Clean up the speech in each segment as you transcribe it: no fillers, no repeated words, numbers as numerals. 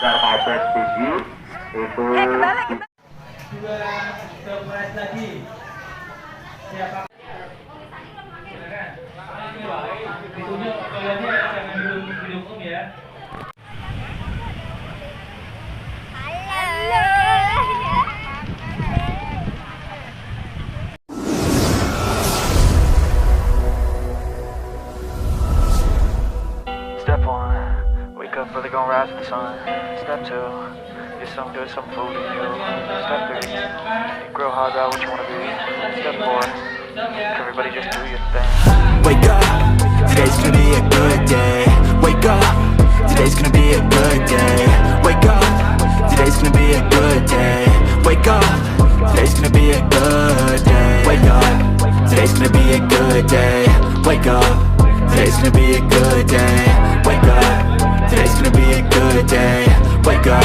Mau prestisi itu dua surprise lagi. Siapa? Ditunjuk kaliannya jangan didukung ya. Step one, wake up early, gonna rise with the sun. Step two, get some good, some food in you. Step three, think real hard about what you wanna be. Step four, everybody just do your thing. Wake up, today's gonna be a good day. Wake up, today's gonna be a good day. Wake up, today's gonna be a good day. Wake up, today's gonna be a good day. Wake up, today's gonna be a good day. Wake up, today's gonna be a good day. Wake up, today's gonna be a good day. Wake up,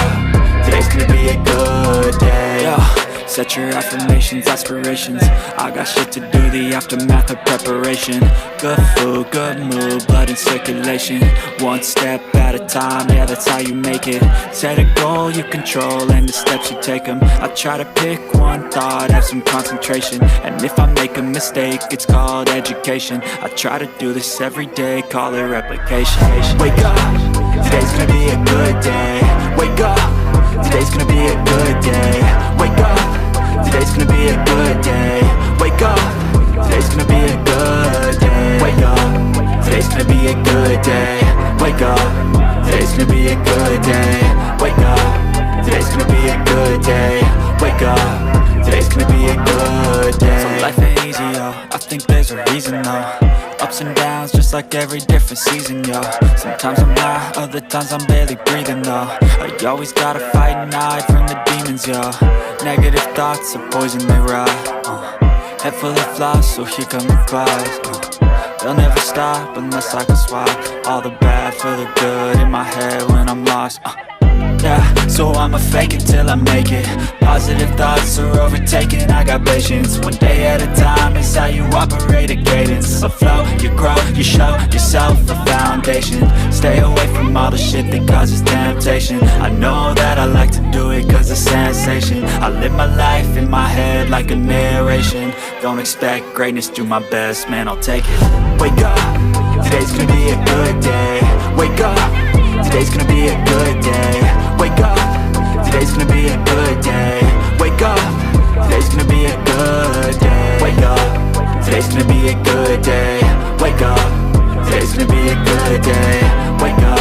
today's gonna be a good day. Yo, set your affirmations, aspirations. I got shit to do, the aftermath of preparation. Good food, good mood, blood in circulation. One step at a time, yeah, that's how you make it. Set a goal you control and the steps you take them. I try to pick one thought, have some concentration. And if I make a mistake, it's called education. I try to do this every day, call it replication. Wake up, today's gonna be a good day. Wake up, today's gonna be a good day. Wake up, today's gonna be a good day. Wake up, today's gonna be a good day. Wake up, today's gonna be a good day. Wake up, today's gonna be a good day. Wake up, today's gonna be a good day. Wake up, today's gonna be a good day. So life ain't easy, yo, I think there's a reason though. Ups and downs, just like every different season, yo. Sometimes I'm high, other times I'm barely breathing, though. I always gotta fight and hide from the demons, yo. Negative thoughts are poison, they rot. Head full of flies, so here come the clouds. They'll never stop unless I can swap all the bad for the good in my head when I'm lost. Yeah, so I'ma fake it till I make it. Positive thoughts are overtaken, I got patience. One day at a time is how you operate a cadence. A flow, you grow, you show yourself a foundation. Stay away from all the shit that causes temptation. I know that I like to do it cause it's sensation. I live my life in my head like a narration. Don't expect greatness, do my best, man, I'll take it. Wake up, today's gonna be a good day. Wake up, today's gonna be a good day. Wake up, today's gonna be a good day. Wake up, today's gonna be a good day. Wake up, today's gonna be a good day. Wake up, today's gonna be a good day. Wake up,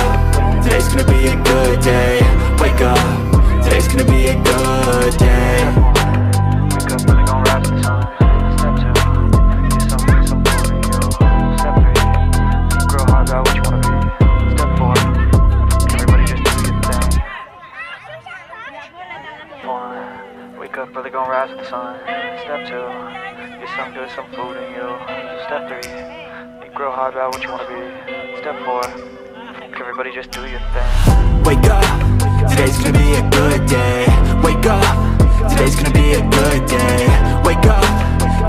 today's gonna be a good day. Wake up, today's gonna be a good day. Wake up early, gonna rise with the sun. Step two, get some good, some food in you. Step three, think real hard about what you wanna be. Step four, everybody just do your thing. One, wake up early, gonna rise with the sun. Step two, get some good, some food in you. Step three, think real hard about what you wanna be. Step four, everybody just do your thing. Wake up, today's gonna be a good day. Wake up, today's gonna be a good day. Wake up,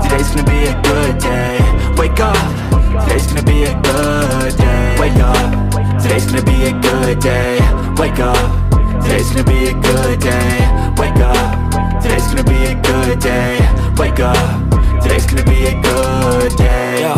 today's gonna be a good day. Wake up, today's gonna be a good day. Wake up, today's gonna be a good day. Wake up, today's gonna be a good day. Wake up, today's gonna be a good day. Wake up, today's gonna be a good day. Yo,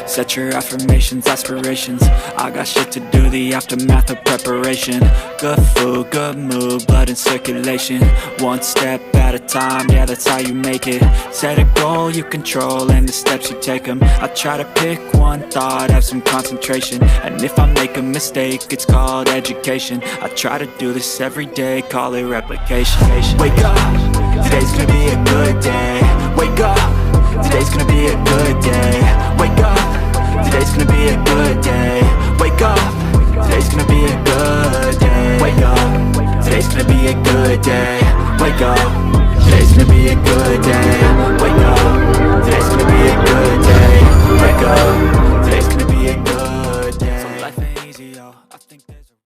set your affirmations, aspirations. I got shit to do, the aftermath of preparation. Good food, good mood, blood in circulation. One step at a time, yeah, that's how you make it. Set a goal you control and the steps you take them. I try to pick one thought, have some concentration. And if I make a mistake, it's called education. I try to do this every day, call it replication. Wake up, today's gonna be a good day. Wake up, today's gonna be a good day. Wake up, today's gonna be a good day. Wake up, today's gonna be a good day. Wake up, today's gonna be a good day. Wake up, today's gonna be a good day. Wake up, today's gonna be a good day. Wake up,